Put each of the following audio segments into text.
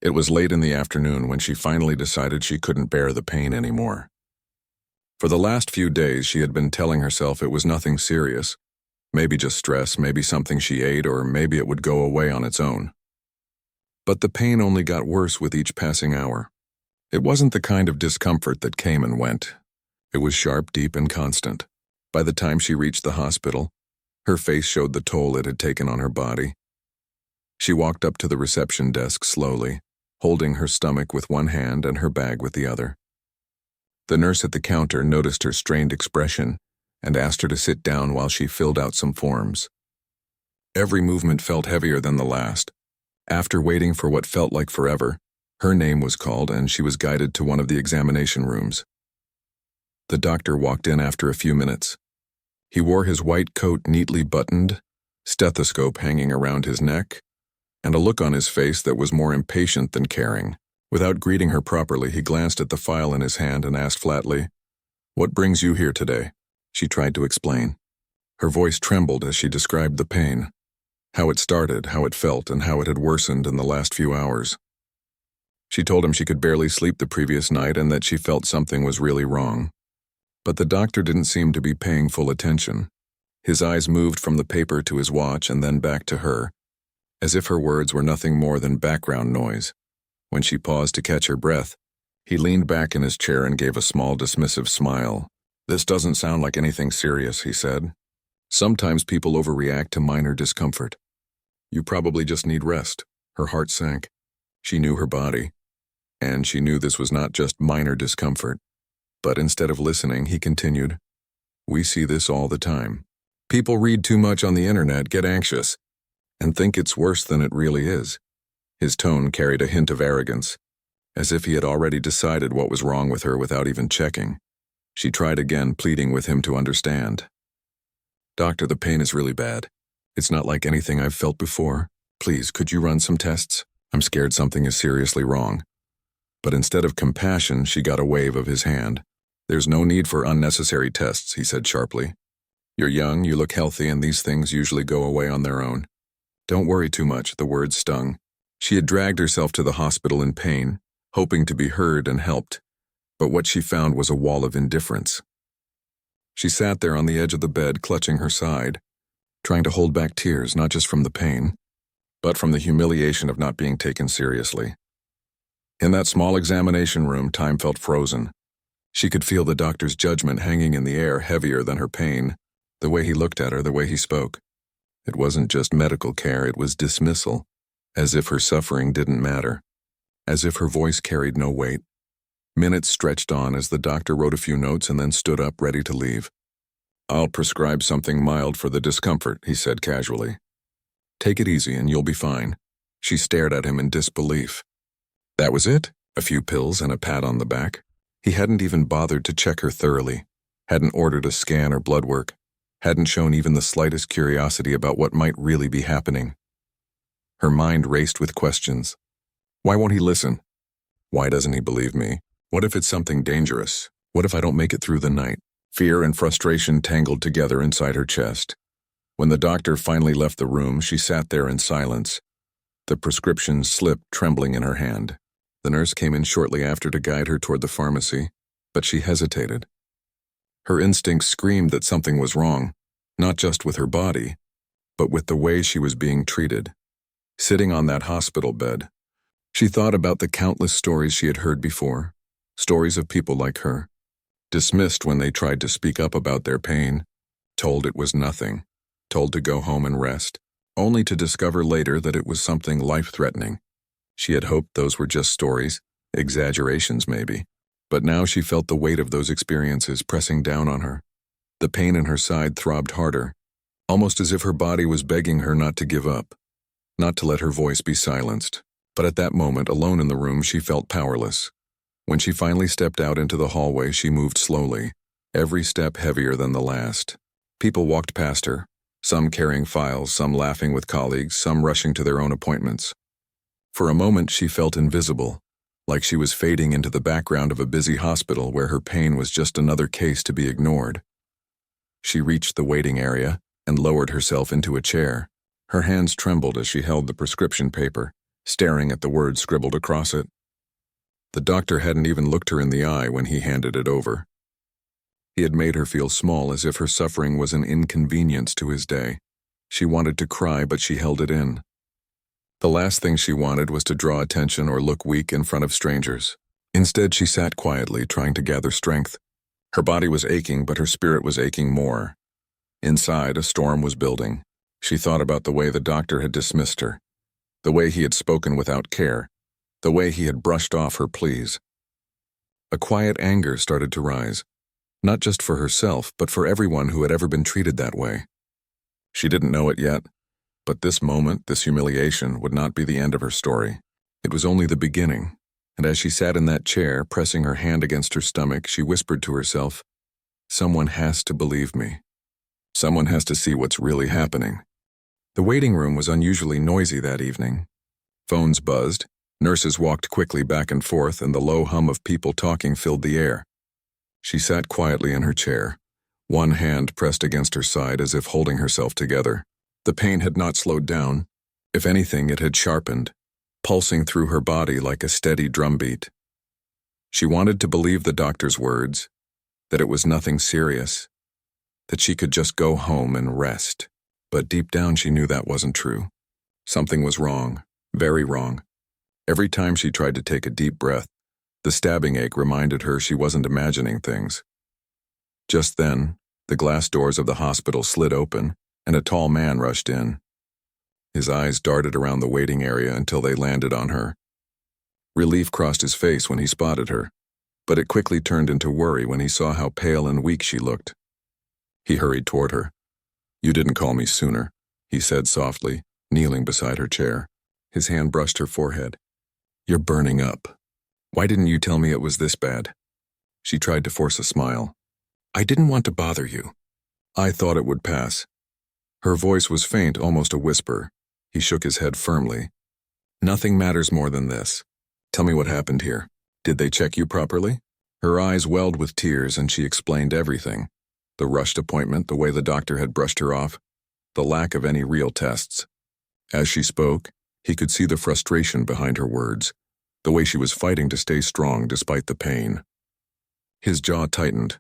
It was late in the afternoon when she finally decided she couldn't bear the pain anymore. For the last few days, she had been telling herself it was nothing serious, maybe just stress, maybe something she ate, or maybe it would go away on its own. But the pain only got worse with each passing hour. It wasn't the kind of discomfort that came and went. It was sharp, deep, and constant. By the time she reached the hospital, her face showed the toll it had taken on her body. She walked up to the reception desk slowly, holding her stomach with one hand and her bag with the other. The nurse at the counter noticed her strained expression and asked her to sit down while she filled out some forms. Every movement felt heavier than the last. After waiting for what felt like forever, her name was called and she was guided to one of the examination rooms. The doctor walked in after a few minutes. He wore his white coat neatly buttoned, stethoscope hanging around his neck, and a look on his face that was more impatient than caring. Without greeting her properly, he glanced at the file in his hand and asked flatly, "What brings you here today?" She tried to explain. Her voice trembled as she described the pain, how it started, how it felt, and how it had worsened in the last few hours. She told him she could barely sleep the previous night and that she felt something was really wrong. But the doctor didn't seem to be paying full attention. His eyes moved from the paper to his watch and then back to her, as if her words were nothing more than background noise. When she paused to catch her breath, he leaned back in his chair and gave a small dismissive smile. "This doesn't sound like anything serious," he said. "Sometimes people overreact to minor discomfort. You probably just need rest." Her heart sank. She knew her body, and she knew this was not just minor discomfort. But instead of listening, he continued, "We see this all the time. People read too much on the internet, get anxious, and think it's worse than it really is." His tone carried a hint of arrogance, as if he had already decided what was wrong with her without even checking. She tried again, pleading with him to understand. "Doctor, the pain is really bad. It's not like anything I've felt before. Please, could you run some tests? I'm scared something is seriously wrong." But instead of compassion, she got a wave of his hand. "There's no need for unnecessary tests," he said sharply. "You're young, you look healthy, and these things usually go away on their own. Don't worry too much." The words stung. She had dragged herself to the hospital in pain, hoping to be heard and helped, but what she found was a wall of indifference. She sat there on the edge of the bed, clutching her side, trying to hold back tears, not just from the pain, but from the humiliation of not being taken seriously. In that small examination room, time felt frozen. She could feel the doctor's judgment hanging in the air, heavier than her pain, the way he looked at her, the way he spoke. It wasn't just medical care, it was dismissal, as if her suffering didn't matter, as if her voice carried no weight. Minutes stretched on as the doctor wrote a few notes and then stood up, ready to leave. "I'll prescribe something mild for the discomfort," he said casually. "Take it easy and you'll be fine." She stared at him in disbelief. That was it? A few pills and a pat on the back? He hadn't even bothered to check her thoroughly, hadn't ordered a scan or blood work, hadn't shown even the slightest curiosity about what might really be happening. Her mind raced with questions. Why won't he listen? Why doesn't he believe me? What if it's something dangerous? What if I don't make it through the night? Fear and frustration tangled together inside her chest. When the doctor finally left the room, she sat there in silence. The prescription slipped, trembling in her hand. The nurse came in shortly after to guide her toward the pharmacy, but she hesitated. Her instincts screamed that something was wrong, not just with her body, but with the way she was being treated. Sitting on that hospital bed, she thought about the countless stories she had heard before, stories of people like her, dismissed when they tried to speak up about their pain, told it was nothing, told to go home and rest, only to discover later that it was something life-threatening. She had hoped those were just stories, exaggerations maybe, but now she felt the weight of those experiences pressing down on her. The pain in her side throbbed harder, almost as if her body was begging her not to give up, not to let her voice be silenced. But at that moment, alone in the room, she felt powerless. When she finally stepped out into the hallway, she moved slowly, every step heavier than the last. People walked past her, some carrying files, some laughing with colleagues, some rushing to their own appointments. For a moment, she felt invisible, like she was fading into the background of a busy hospital where her pain was just another case to be ignored. She reached the waiting area and lowered herself into a chair. Her hands trembled as she held the prescription paper, staring at the words scribbled across it. The doctor hadn't even looked her in the eye when he handed it over. He had made her feel small, as if her suffering was an inconvenience to his day. She wanted to cry, but she held it in. The last thing she wanted was to draw attention or look weak in front of strangers. Instead, she sat quietly, trying to gather strength. Her body was aching, but her spirit was aching more. Inside, a storm was building. She thought about the way the doctor had dismissed her, the way he had spoken without care, the way he had brushed off her pleas. A quiet anger started to rise, not just for herself, but for everyone who had ever been treated that way. She didn't know it yet, but this moment, this humiliation, would not be the end of her story. It was only the beginning, and as she sat in that chair, pressing her hand against her stomach, she whispered to herself, "Someone has to believe me. Someone has to see what's really happening." The waiting room was unusually noisy that evening. Phones buzzed, nurses walked quickly back and forth, and the low hum of people talking filled the air. She sat quietly in her chair, one hand pressed against her side as if holding herself together. The pain had not slowed down. If anything, it had sharpened, pulsing through her body like a steady drumbeat. She wanted to believe the doctor's words, that it was nothing serious, that she could just go home and rest. But deep down she knew that wasn't true. Something was wrong, very wrong. Every time she tried to take a deep breath, the stabbing ache reminded her she wasn't imagining things. Just then, the glass doors of the hospital slid open, and a tall man rushed in. His eyes darted around the waiting area until they landed on her. Relief crossed his face when he spotted her, but it quickly turned into worry when he saw how pale and weak she looked. He hurried toward her. "You didn't call me sooner," he said softly, kneeling beside her chair. His hand brushed her forehead. "You're burning up. Why didn't you tell me it was this bad?" She tried to force a smile. "I didn't want to bother you. I thought it would pass." Her voice was faint, almost a whisper. He shook his head firmly. "Nothing matters more than this. Tell me what happened here. Did they check you properly?" Her eyes welled with tears, and she explained everything. The rushed appointment, the way the doctor had brushed her off, the lack of any real tests. As she spoke, he could see the frustration behind her words, the way she was fighting to stay strong despite the pain. His jaw tightened.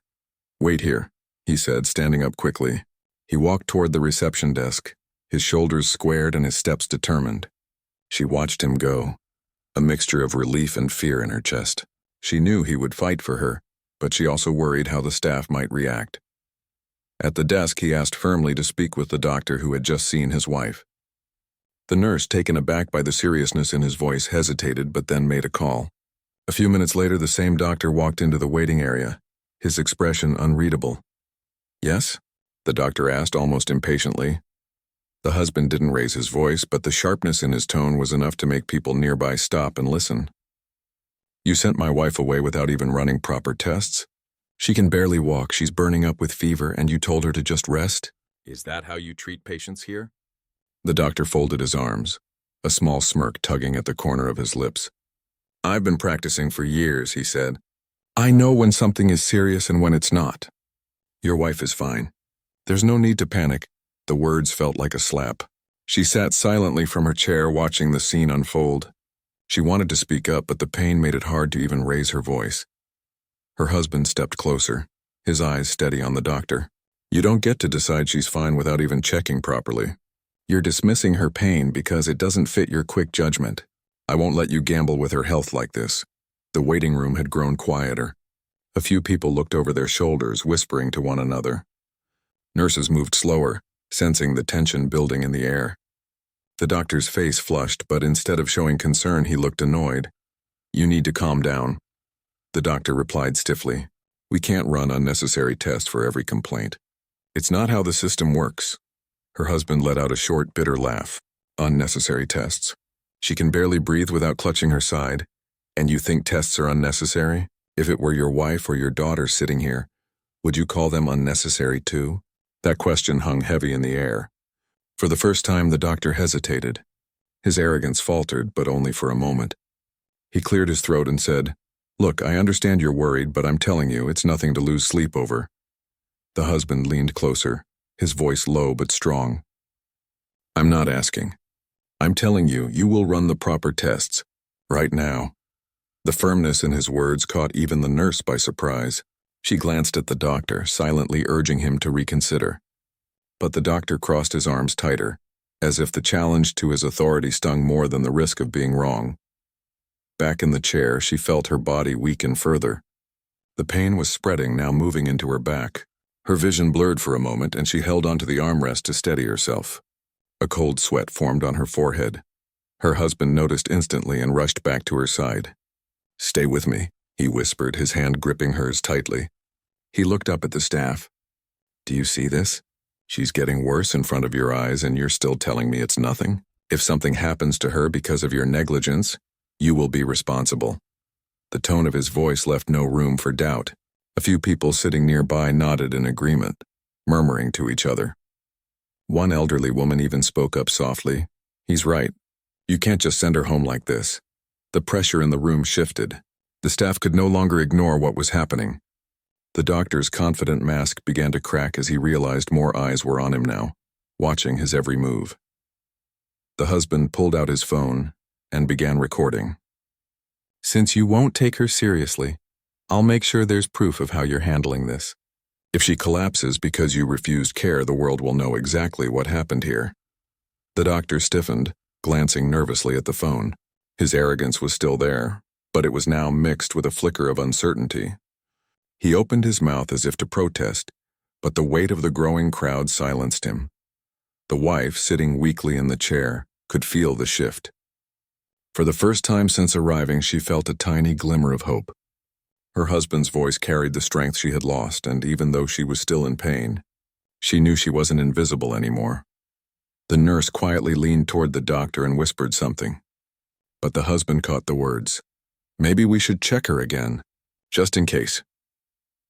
"Wait here," he said, standing up quickly. He walked toward the reception desk, his shoulders squared and his steps determined. She watched him go, a mixture of relief and fear in her chest. She knew he would fight for her, but she also worried how the staff might react. At the desk, he asked firmly to speak with the doctor who had just seen his wife. The nurse, taken aback by the seriousness in his voice, hesitated but then made a call. A few minutes later, the same doctor walked into the waiting area, his expression unreadable. "Yes?" the doctor asked, almost impatiently. The husband didn't raise his voice, but the sharpness in his tone was enough to make people nearby stop and listen. "You sent my wife away without even running proper tests? She can barely walk, she's burning up with fever, and you told her to just rest? Is that how you treat patients here?" The doctor folded his arms, a small smirk tugging at the corner of his lips. "I've been practicing for years," he said. "I know when something is serious and when it's not. Your wife is fine. There's no need to panic." The words felt like a slap. She sat silently from her chair, watching the scene unfold. She wanted to speak up, but the pain made it hard to even raise her voice. Her husband stepped closer, his eyes steady on the doctor. "You don't get to decide she's fine without even checking properly. You're dismissing her pain because it doesn't fit your quick judgment. I won't let you gamble with her health like this." The waiting room had grown quieter. A few people looked over their shoulders, whispering to one another. Nurses moved slower, sensing the tension building in the air. The doctor's face flushed, but instead of showing concern, he looked annoyed. "You need to calm down," the doctor replied stiffly. "We can't run unnecessary tests for every complaint. It's not how the system works." Her husband let out a short, bitter laugh. "Unnecessary tests? She can barely breathe without clutching her side, and you think tests are unnecessary? If it were your wife or your daughter sitting here, would you call them unnecessary too?" That question hung heavy in the air. For the first time, the doctor hesitated. His arrogance faltered, but only for a moment. He cleared his throat and said, "Look, I understand you're worried, but I'm telling you, it's nothing to lose sleep over." The husband leaned closer, his voice low but strong. "I'm not asking. I'm telling you, you will run the proper tests. Right now." The firmness in his words caught even the nurse by surprise. She glanced at the doctor, silently urging him to reconsider. But the doctor crossed his arms tighter, as if the challenge to his authority stung more than the risk of being wrong. Back in the chair, she felt her body weaken further. The pain was spreading, now moving into her back. Her vision blurred for a moment, and she held onto the armrest to steady herself. A cold sweat formed on her forehead. Her husband noticed instantly and rushed back to her side. "Stay with me," he whispered, his hand gripping hers tightly. He looked up at the staff. "Do you see this? She's getting worse in front of your eyes, and you're still telling me it's nothing? If something happens to her because of your negligence, you will be responsible." The tone of his voice left no room for doubt. A few people sitting nearby nodded in agreement, murmuring to each other. One elderly woman even spoke up softly. "He's right. You can't just send her home like this." The pressure in the room shifted. The staff could no longer ignore what was happening. The doctor's confident mask began to crack as he realized more eyes were on him now, watching his every move. The husband pulled out his phone and began recording. "Since you won't take her seriously, I'll make sure there's proof of how you're handling this. If she collapses because you refused care, the world will know exactly what happened here." The doctor stiffened, glancing nervously at the phone. His arrogance was still there, but it was now mixed with a flicker of uncertainty. He opened his mouth as if to protest, but the weight of the growing crowd silenced him. The wife, sitting weakly in the chair, could feel the shift. For the first time since arriving, she felt a tiny glimmer of hope. Her husband's voice carried the strength she had lost, and even though she was still in pain, she knew she wasn't invisible anymore. The nurse quietly leaned toward the doctor and whispered something. But the husband caught the words. "Maybe we should check her again, just in case."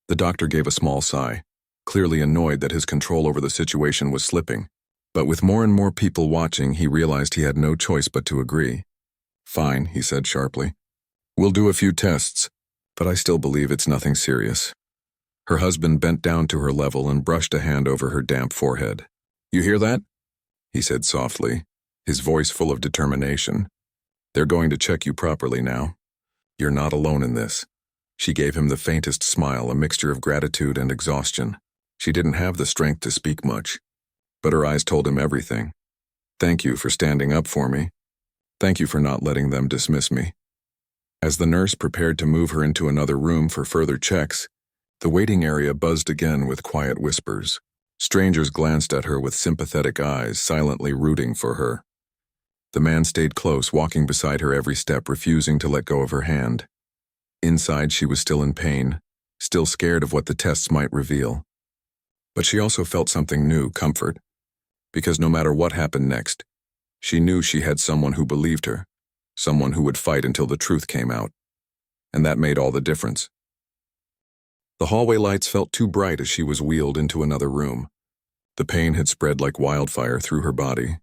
The doctor gave a small sigh, clearly annoyed that his control over the situation was slipping. But with more and more people watching, he realized he had no choice but to agree. "Fine," he said sharply. "We'll do a few tests, but I still believe it's nothing serious." Her husband bent down to her level and brushed a hand over her damp forehead. "You hear that?" he said softly, his voice full of determination. "They're going to check you properly now. You're not alone in this." She gave him the faintest smile, a mixture of gratitude and exhaustion. She didn't have the strength to speak much, but her eyes told him everything. "Thank you for standing up for me. Thank you for not letting them dismiss me." As the nurse prepared to move her into another room for further checks, the waiting area buzzed again with quiet whispers. Strangers glanced at her with sympathetic eyes, silently rooting for her. The man stayed close, walking beside her every step, refusing to let go of her hand. Inside, she was still in pain, still scared of what the tests might reveal. But she also felt something new, comfort. Because no matter what happened next, she knew she had someone who believed her, someone who would fight until the truth came out. And that made all the difference. The hallway lights felt too bright as she was wheeled into another room. The pain had spread like wildfire through her body,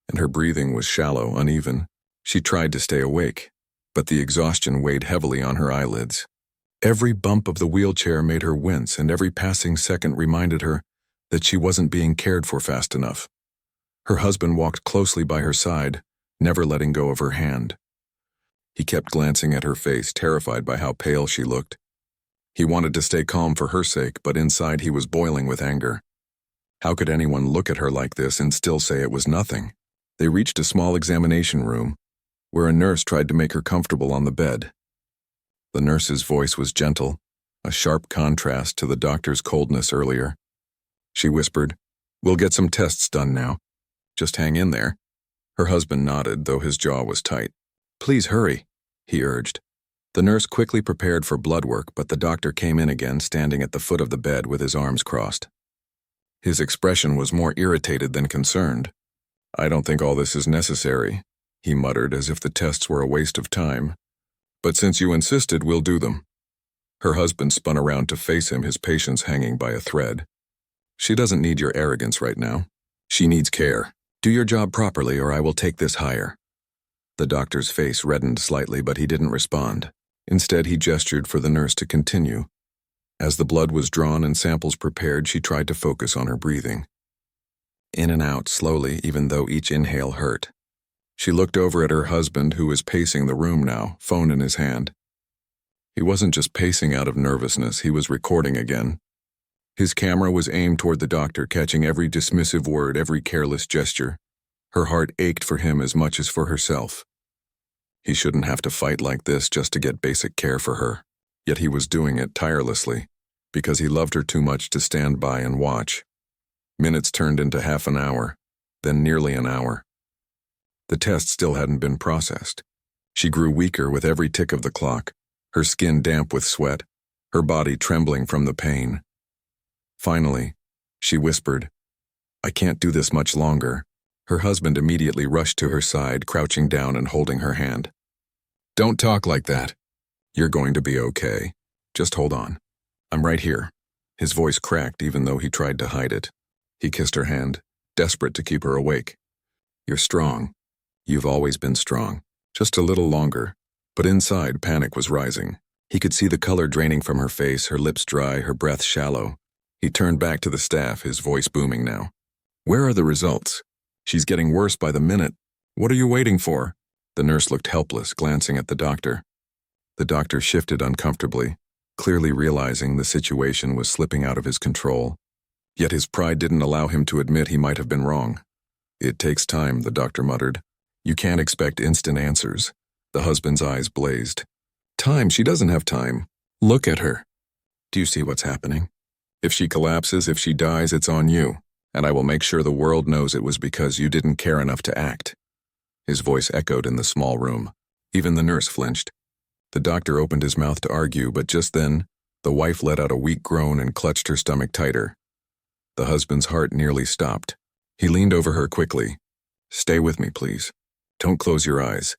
and her breathing was shallow, uneven. She tried to stay awake, but the exhaustion weighed heavily on her eyelids. Every bump of the wheelchair made her wince, and every passing second reminded her that she wasn't being cared for fast enough. Her husband walked closely by her side, never letting go of her hand. He kept glancing at her face, terrified by how pale she looked. He wanted to stay calm for her sake, but inside he was boiling with anger. How could anyone look at her like this and still say it was nothing? They reached a small examination room, where a nurse tried to make her comfortable on the bed. The nurse's voice was gentle, a sharp contrast to the doctor's coldness earlier. She whispered, "We'll get some tests done now. Just hang in there." Her husband nodded, though his jaw was tight. "Please hurry," he urged. The nurse quickly prepared for blood work, but the doctor came in again, standing at the foot of the bed with his arms crossed. His expression was more irritated than concerned. "I don't think all this is necessary," he muttered, as if the tests were a waste of time. "But since you insisted, we'll do them." Her husband spun around to face him, his patience hanging by a thread. "She doesn't need your arrogance right now. She needs care. Do your job properly, or I will take this higher." The doctor's face reddened slightly, but he didn't respond. Instead, he gestured for the nurse to continue. As the blood was drawn and samples prepared, she tried to focus on her breathing. In and out, slowly, even though each inhale hurt. She looked over at her husband, who was pacing the room now, phone in his hand. He wasn't just pacing out of nervousness, he was recording again. His camera was aimed toward the doctor, catching every dismissive word, every careless gesture. Her heart ached for him as much as for herself. He shouldn't have to fight like this just to get basic care for her. Yet he was doing it tirelessly, because he loved her too much to stand by and watch. Minutes turned into half an hour, then nearly an hour. The test still hadn't been processed. She grew weaker with every tick of the clock, her skin damp with sweat, her body trembling from the pain. Finally, she whispered, "I can't do this much longer." Her husband immediately rushed to her side, crouching down and holding her hand. "Don't talk like that. You're going to be okay. Just hold on. I'm right here." His voice cracked even though he tried to hide it. He kissed her hand, desperate to keep her awake. "You're strong. You've always been strong. Just a little longer." But inside, panic was rising. He could see the color draining from her face, her lips dry, her breath shallow. He turned back to the staff, his voice booming now. "Where are the results? She's getting worse by the minute. What are you waiting for?" The nurse looked helpless, glancing at the doctor. The doctor shifted uncomfortably, clearly realizing the situation was slipping out of his control. Yet his pride didn't allow him to admit he might have been wrong. "It takes time," the doctor muttered. "You can't expect instant answers." The husband's eyes blazed. "Time? She doesn't have time. Look at her. Do you see what's happening? If she collapses, if she dies, it's on you, and I will make sure the world knows it was because you didn't care enough to act." His voice echoed in the small room. Even the nurse flinched. The doctor opened his mouth to argue, but just then, the wife let out a weak groan and clutched her stomach tighter. The husband's heart nearly stopped. He leaned over her quickly. "Stay with me, please. Don't close your eyes."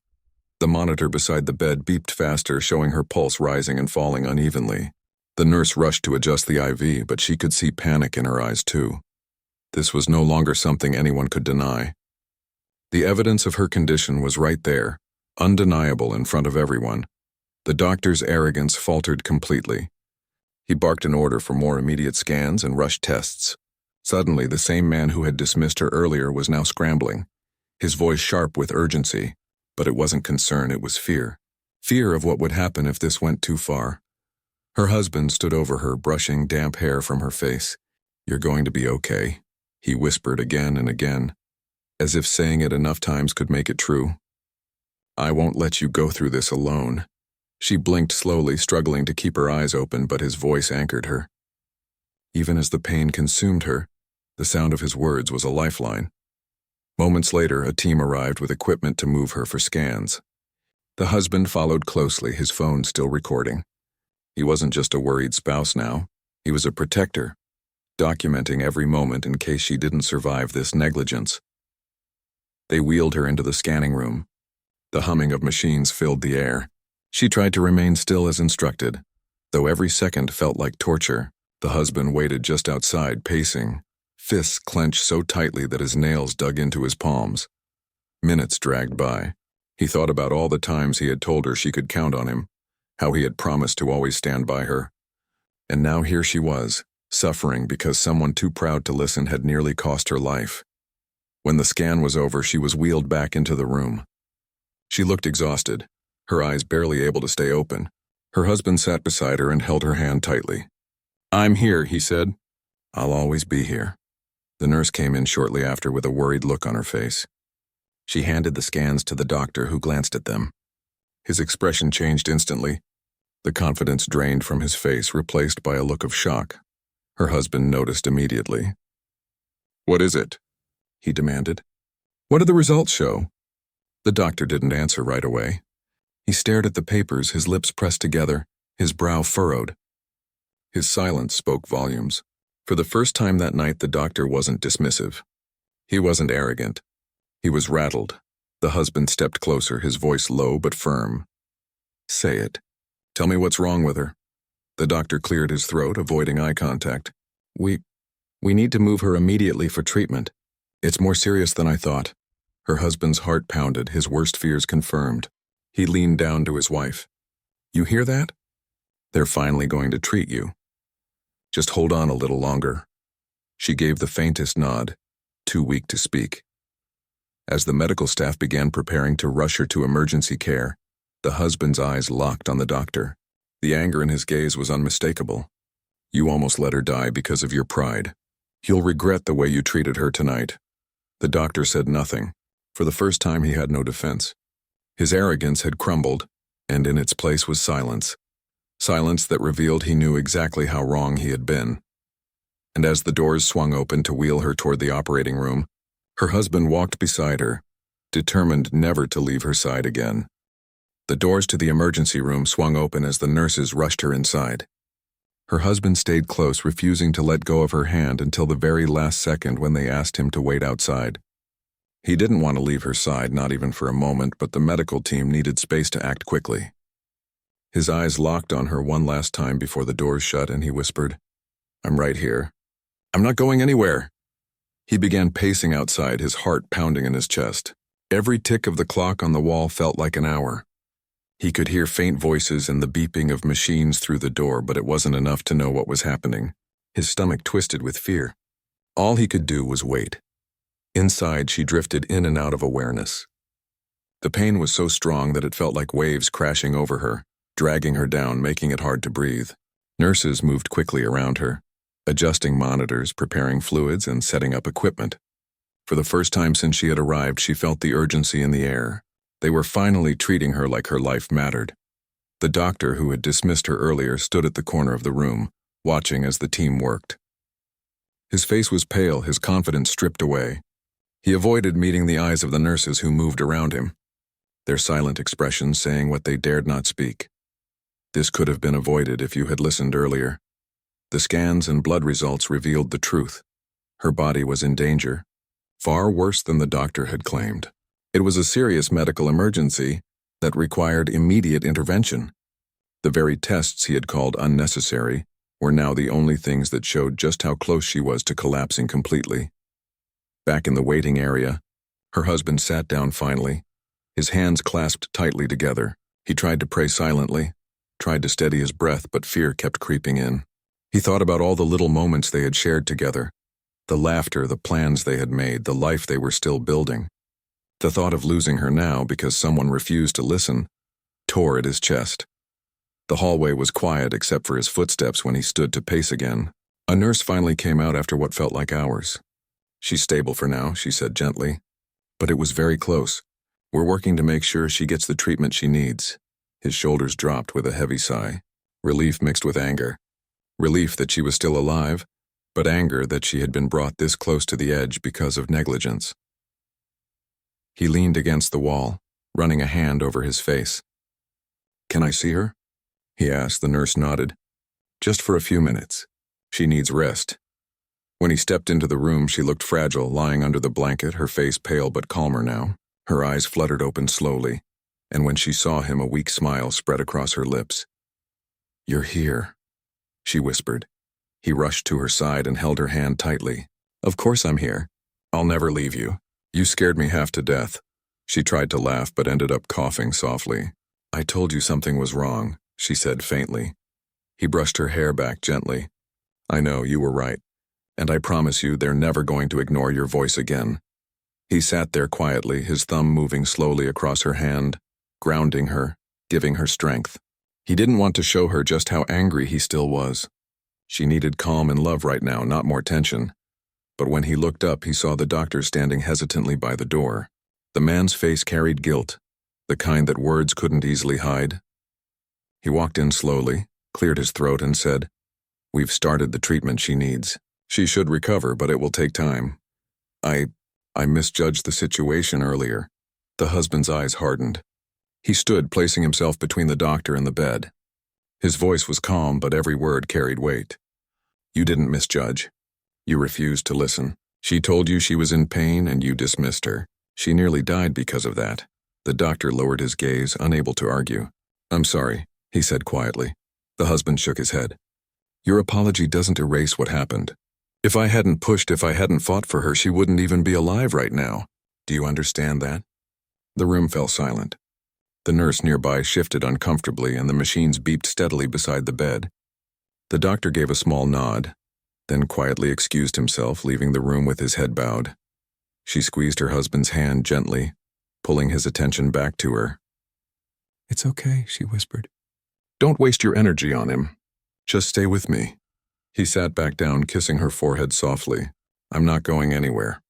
The monitor beside the bed beeped faster, showing her pulse rising and falling unevenly. The nurse rushed to adjust the IV, but she could see panic in her eyes too. This was no longer something anyone could deny. The evidence of her condition was right there, undeniable in front of everyone. The doctor's arrogance faltered completely. He barked an order for more immediate scans and rushed tests. Suddenly, the same man who had dismissed her earlier was now scrambling, his voice sharp with urgency. But it wasn't concern, it was fear. Fear of what would happen if this went too far. Her husband stood over her, brushing damp hair from her face. "You're going to be okay," he whispered again and again, as if saying it enough times could make it true. "I won't let you go through this alone." She blinked slowly, struggling to keep her eyes open, but his voice anchored her. Even as the pain consumed her, the sound of his words was a lifeline. Moments later, a team arrived with equipment to move her for scans. The husband followed closely, his phone still recording. He wasn't just a worried spouse now. He was a protector, documenting every moment in case she didn't survive this negligence. They wheeled her into the scanning room. The humming of machines filled the air. She tried to remain still as instructed, though every second felt like torture. The husband waited just outside, pacing, fists clenched so tightly that his nails dug into his palms. Minutes dragged by. He thought about all the times he had told her she could count on him, how he had promised to always stand by her. And now here she was, suffering because someone too proud to listen had nearly cost her life. When the scan was over, she was wheeled back into the room. She looked exhausted, her eyes barely able to stay open. Her husband sat beside her and held her hand tightly. "I'm here," he said. "I'll always be here." The nurse came in shortly after with a worried look on her face. She handed the scans to the doctor, who glanced at them. His expression changed instantly. The confidence drained from his face, replaced by a look of shock. Her husband noticed immediately. "What is it?" he demanded. "What do the results show?" The doctor didn't answer right away. He stared at the papers, his lips pressed together, his brow furrowed. His silence spoke volumes. For the first time that night, the doctor wasn't dismissive. He wasn't arrogant. He was rattled. The husband stepped closer, his voice low but firm. "Say it. Tell me what's wrong with her." The doctor cleared his throat, avoiding eye contact. We need to move her immediately for treatment. It's more serious than I thought." Her husband's heart pounded, his worst fears confirmed. He leaned down to his wife. "You hear that? They're finally going to treat you. Just hold on a little longer." She gave the faintest nod, too weak to speak. As the medical staff began preparing to rush her to emergency care, the husband's eyes locked on the doctor. The anger in his gaze was unmistakable. "You almost let her die because of your pride. You'll regret the way you treated her tonight." The doctor said nothing. For the first time, he had no defense. His arrogance had crumbled, and in its place was silence. Silence that revealed he knew exactly how wrong he had been. And as the doors swung open to wheel her toward the operating room, her husband walked beside her, determined never to leave her side again. The doors to the emergency room swung open as the nurses rushed her inside. Her husband stayed close, refusing to let go of her hand until the very last second when they asked him to wait outside. He didn't want to leave her side, not even for a moment, but the medical team needed space to act quickly. His eyes locked on her one last time before the doors shut, and he whispered, "I'm right here. I'm not going anywhere." He began pacing outside, his heart pounding in his chest. Every tick of the clock on the wall felt like an hour. He could hear faint voices and the beeping of machines through the door, but it wasn't enough to know what was happening. His stomach twisted with fear. All he could do was wait. Inside, she drifted in and out of awareness. The pain was so strong that it felt like waves crashing over her, dragging her down, making it hard to breathe. Nurses moved quickly around her, adjusting monitors, preparing fluids, and setting up equipment. For the first time since she had arrived, she felt the urgency in the air. They were finally treating her like her life mattered. The doctor, who had dismissed her earlier, stood at the corner of the room, watching as the team worked. His face was pale, his confidence stripped away. He avoided meeting the eyes of the nurses who moved around him, their silent expressions saying what they dared not speak. This could have been avoided if you had listened earlier. The scans and blood results revealed the truth. Her body was in danger, far worse than the doctor had claimed. It was a serious medical emergency that required immediate intervention. The very tests he had called unnecessary were now the only things that showed just how close she was to collapsing completely. Back in the waiting area, her husband sat down finally, his hands clasped tightly together. He tried to pray silently, tried to steady his breath, but fear kept creeping in. He thought about all the little moments they had shared together, the laughter, the plans they had made, the life they were still building. The thought of losing her now because someone refused to listen tore at his chest. The hallway was quiet except for his footsteps when he stood to pace again. A nurse finally came out after what felt like hours. "She's stable for now," she said gently. "But it was very close. We're working to make sure she gets the treatment she needs." His shoulders dropped with a heavy sigh, relief mixed with anger. Relief that she was still alive, but anger that she had been brought this close to the edge because of negligence. He leaned against the wall, running a hand over his face. "Can I see her?" he asked. The nurse nodded. "Just for a few minutes. She needs rest." When he stepped into the room, she looked fragile, lying under the blanket, her face pale but calmer now. Her eyes fluttered open slowly, and when she saw him, a weak smile spread across her lips. "You're here," she whispered. He rushed to her side and held her hand tightly. "Of course I'm here. I'll never leave you. You scared me half to death." She tried to laugh but ended up coughing softly. "I told you something was wrong," she said faintly. He brushed her hair back gently. "I know, you were right. And I promise you they're never going to ignore your voice again." He sat there quietly, his thumb moving slowly across her hand, grounding her, giving her strength. He didn't want to show her just how angry he still was. She needed calm and love right now, not more tension. But when he looked up, he saw the doctor standing hesitantly by the door. The man's face carried guilt, the kind that words couldn't easily hide. He walked in slowly, cleared his throat, and said, "We've started the treatment she needs. She should recover, but it will take time. I misjudged the situation earlier." The husband's eyes hardened. He stood, placing himself between the doctor and the bed. His voice was calm, but every word carried weight. "You didn't misjudge. You refused to listen. She told you she was in pain, and you dismissed her. She nearly died because of that." The doctor lowered his gaze, unable to argue. "I'm sorry," he said quietly. The husband shook his head. "Your apology doesn't erase what happened. If I hadn't pushed, if I hadn't fought for her, she wouldn't even be alive right now. Do you understand that?" The room fell silent. The nurse nearby shifted uncomfortably, and the machines beeped steadily beside the bed. The doctor gave a small nod, then quietly excused himself, leaving the room with his head bowed. She squeezed her husband's hand gently, pulling his attention back to her. "It's okay," she whispered. "Don't waste your energy on him. Just stay with me." He sat back down, kissing her forehead softly. "I'm not going anywhere."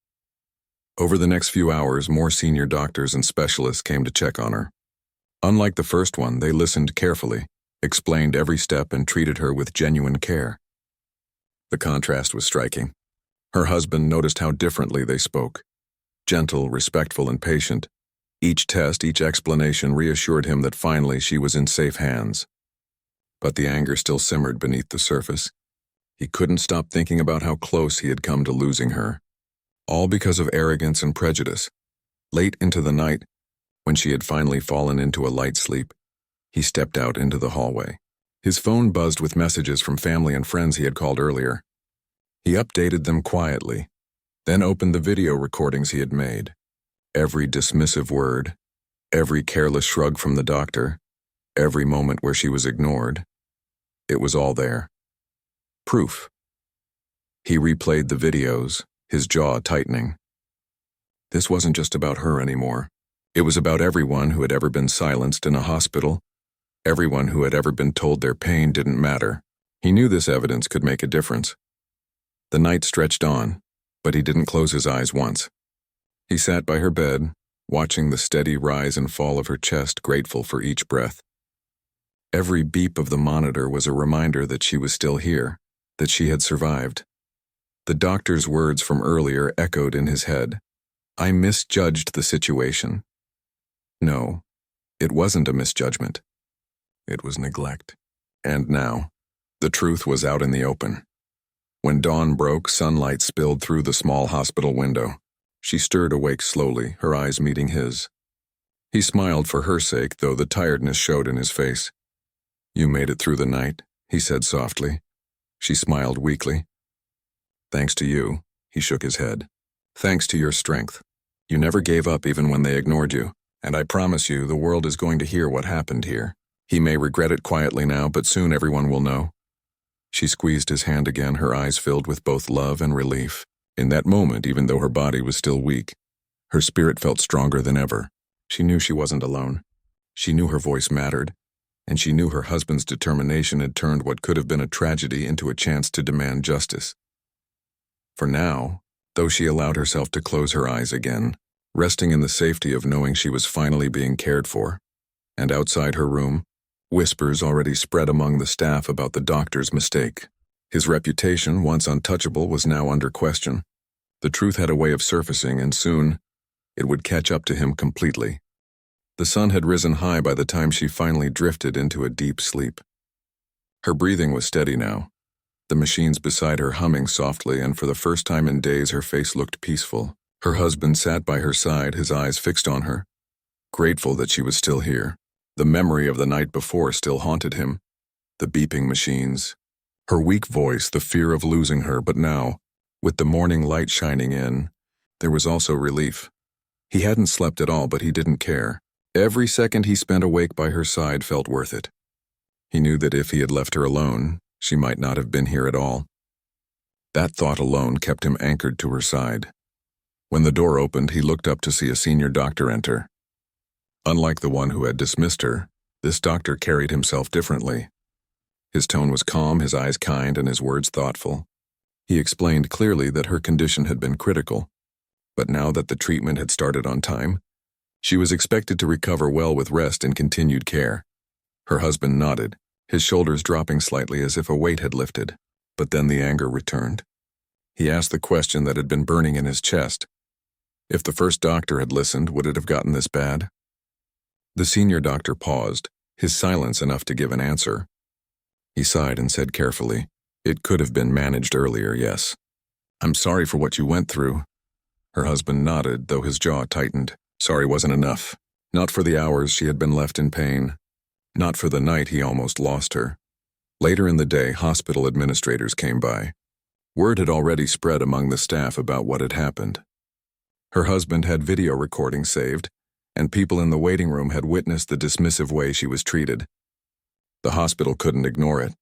Over the next few hours, more senior doctors and specialists came to check on her. Unlike the first one, they listened carefully, explained every step, and treated her with genuine care. The contrast was striking. Her husband noticed how differently they spoke. Gentle, respectful, and patient. Each test, each explanation reassured him that finally she was in safe hands. But the anger still simmered beneath the surface. He couldn't stop thinking about how close he had come to losing her. All because of arrogance and prejudice. Late into the night, when she had finally fallen into a light sleep, he stepped out into the hallway. His phone buzzed with messages from family and friends he had called earlier. He updated them quietly, then opened the video recordings he had made. Every dismissive word, every careless shrug from the doctor, every moment where she was ignored. It was all there. Proof. He replayed the videos, his jaw tightening. This wasn't just about her anymore. It was about everyone who had ever been silenced in a hospital, everyone who had ever been told their pain didn't matter. He knew this evidence could make a difference. The night stretched on, but he didn't close his eyes once. He sat by her bed, watching the steady rise and fall of her chest, grateful for each breath. Every beep of the monitor was a reminder that she was still here, that she had survived. The doctor's words from earlier echoed in his head. "I misjudged the situation." No, it wasn't a misjudgment. It was neglect. And now, the truth was out in the open. When dawn broke, sunlight spilled through the small hospital window. She stirred awake slowly, her eyes meeting his. He smiled for her sake, though the tiredness showed in his face. "You made it through the night," he said softly. She smiled weakly. "Thanks to you," he shook his head. "Thanks to your strength. You never gave up even when they ignored you, and I promise you the world is going to hear what happened here. He may regret it quietly now, but soon everyone will know." She squeezed his hand again, her eyes filled with both love and relief. In that moment, even though her body was still weak, her spirit felt stronger than ever. She knew she wasn't alone. She knew her voice mattered, and she knew her husband's determination had turned what could have been a tragedy into a chance to demand justice. For now, though she allowed herself to close her eyes again, resting in the safety of knowing she was finally being cared for, and outside her room, whispers already spread among the staff about the doctor's mistake. His reputation, once untouchable, was now under question. The truth had a way of surfacing, and soon, it would catch up to him completely. The sun had risen high by the time she finally drifted into a deep sleep. Her breathing was steady now, the machines beside her humming softly, and for the first time in days her face looked peaceful. Her husband sat by her side, his eyes fixed on her, grateful that she was still here. The memory of the night before still haunted him. The beeping machines, her weak voice, the fear of losing her, but now, with the morning light shining in, there was also relief. He hadn't slept at all, but he didn't care. Every second he spent awake by her side felt worth it. He knew that if he had left her alone, she might not have been here at all. That thought alone kept him anchored to her side. When the door opened, he looked up to see a senior doctor enter. Unlike the one who had dismissed her, this doctor carried himself differently. His tone was calm, his eyes kind, and his words thoughtful. He explained clearly that her condition had been critical, but now that the treatment had started on time, she was expected to recover well with rest and continued care. Her husband nodded, his shoulders dropping slightly as if a weight had lifted, but then the anger returned. He asked the question that had been burning in his chest. If the first doctor had listened, would it have gotten this bad? The senior doctor paused, his silence enough to give an answer. He sighed and said carefully, "It could have been managed earlier, yes. I'm sorry for what you went through." Her husband nodded, though his jaw tightened. Sorry wasn't enough. Not for the hours she had been left in pain. Not for the night he almost lost her. Later in the day, hospital administrators came by. Word had already spread among the staff about what had happened. Her husband had video recordings saved, and people in the waiting room had witnessed the dismissive way she was treated. The hospital couldn't ignore it.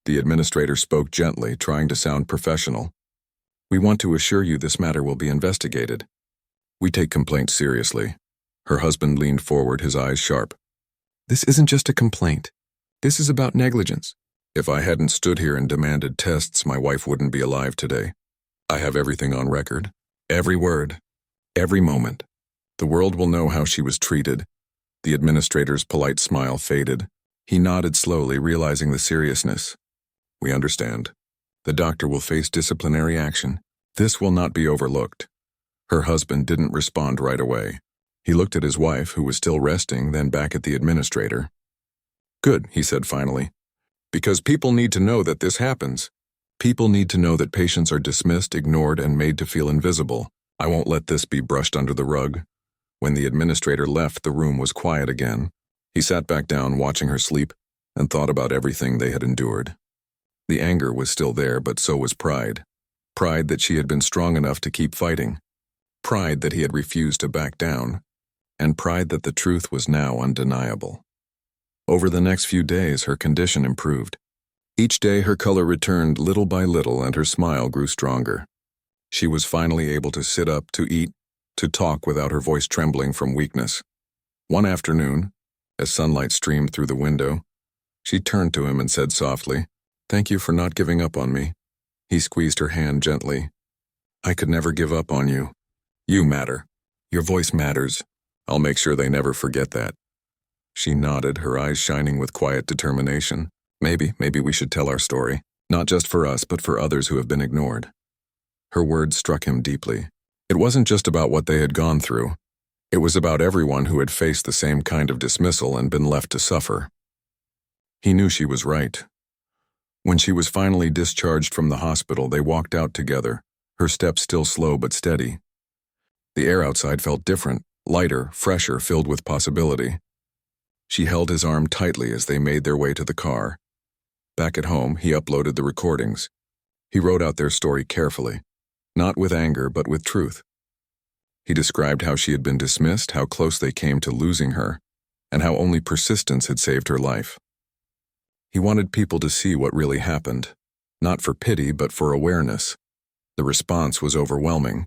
The administrator spoke gently, trying to sound professional. "We want to assure you this matter will be investigated. We take complaints seriously. Her husband leaned forward, his eyes sharp. This isn't just a complaint. This is about negligence. If I hadn't stood here and demanded tests, my wife wouldn't be alive today. I have everything on record. Every word. Every moment. The world will know how she was treated. The administrator's polite smile faded. He nodded slowly, realizing the seriousness. We understand. The doctor will face disciplinary action. This will not be overlooked. Her husband didn't respond right away. He looked at his wife, who was still resting, then back at the administrator. Good, he said finally. Because people need to know that this happens. People need to know that patients are dismissed, ignored, and made to feel invisible. I won't let this be brushed under the rug. When the administrator left, the room was quiet again. He sat back down, watching her sleep, and thought about everything they had endured. The anger was still there, but so was pride. Pride that she had been strong enough to keep fighting. Pride that he had refused to back down. And pride that the truth was now undeniable. Over the next few days, her condition improved. Each day, her color returned little by little, and her smile grew stronger. She was finally able to sit up, to eat, to talk without her voice trembling from weakness. One afternoon, as sunlight streamed through the window, she turned to him and said softly, "Thank you for not giving up on me." He squeezed her hand gently. "I could never give up on you. You matter. Your voice matters. I'll make sure they never forget that." She nodded, her eyes shining with quiet determination. Maybe we should tell our story, not just for us, but for others who have been ignored. Her words struck him deeply. It wasn't just about what they had gone through. It was about everyone who had faced the same kind of dismissal and been left to suffer. He knew she was right. When she was finally discharged from the hospital, they walked out together, her steps still slow but steady. The air outside felt different, lighter, fresher, filled with possibility. She held his arm tightly as they made their way to the car. Back at home, he uploaded the recordings. He wrote out their story carefully, not with anger but with truth. He described how she had been dismissed, how close they came to losing her, and how only persistence had saved her life. He wanted people to see what really happened, not for pity but for awareness. The response was overwhelming.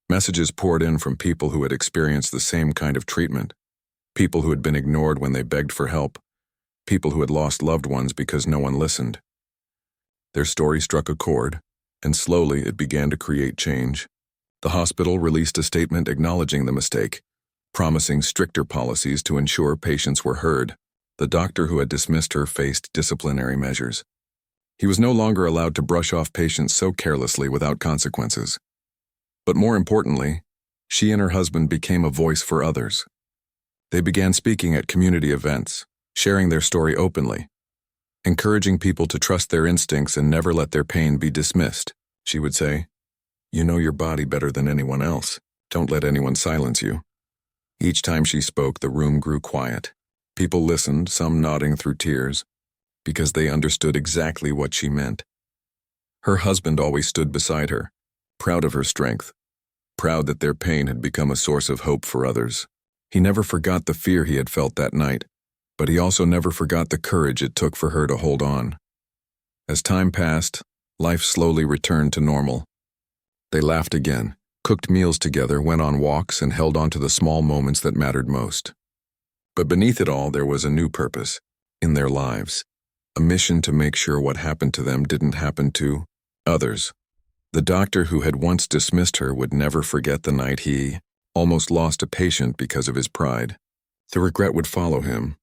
Messages poured in from people who had experienced the same kind of treatment, people who had been ignored when they begged for help, people who had lost loved ones because no one listened. Their story struck a chord, and slowly it began to create change. The hospital released a statement acknowledging the mistake, promising stricter policies to ensure patients were heard. The doctor who had dismissed her faced disciplinary measures. He was no longer allowed to brush off patients so carelessly without consequences. But more importantly, she and her husband became a voice for others. They began speaking at community events, sharing their story openly, encouraging people to trust their instincts and never let their pain be dismissed. She would say, "You know your body better than anyone else. Don't let anyone silence you." Each time she spoke, the room grew quiet. People listened, some nodding through tears, because they understood exactly what she meant. Her husband always stood beside her, proud of her strength, proud that their pain had become a source of hope for others. He never forgot the fear he had felt that night, but he also never forgot the courage it took for her to hold on. As time passed, life slowly returned to normal. They laughed again, cooked meals together, went on walks, and held on to the small moments that mattered most. But beneath it all, there was a new purpose in their lives, a mission to make sure what happened to them didn't happen to others. The doctor who had once dismissed her would never forget the night he almost lost a patient because of his pride. The regret would follow him,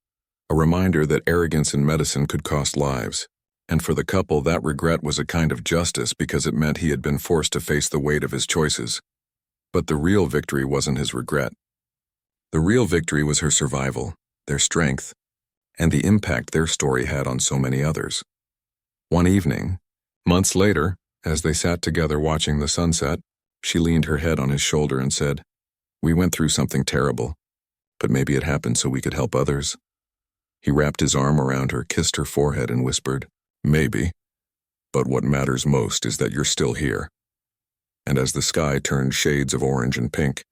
a reminder that arrogance in medicine could cost lives. And for the couple, that regret was a kind of justice because it meant he had been forced to face the weight of his choices. But the real victory wasn't his regret. The real victory was her survival, their strength, and the impact their story had on so many others. One evening, months later, as they sat together watching the sunset, she leaned her head on his shoulder and said, "We went through something terrible, but maybe it happened so we could help others." He wrapped his arm around her, kissed her forehead, and whispered, "Maybe, but what matters most is that you're still here." And as the sky turned shades of orange and pink,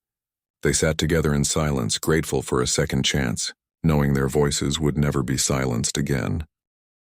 they sat together in silence, grateful for a second chance, knowing their voices would never be silenced again.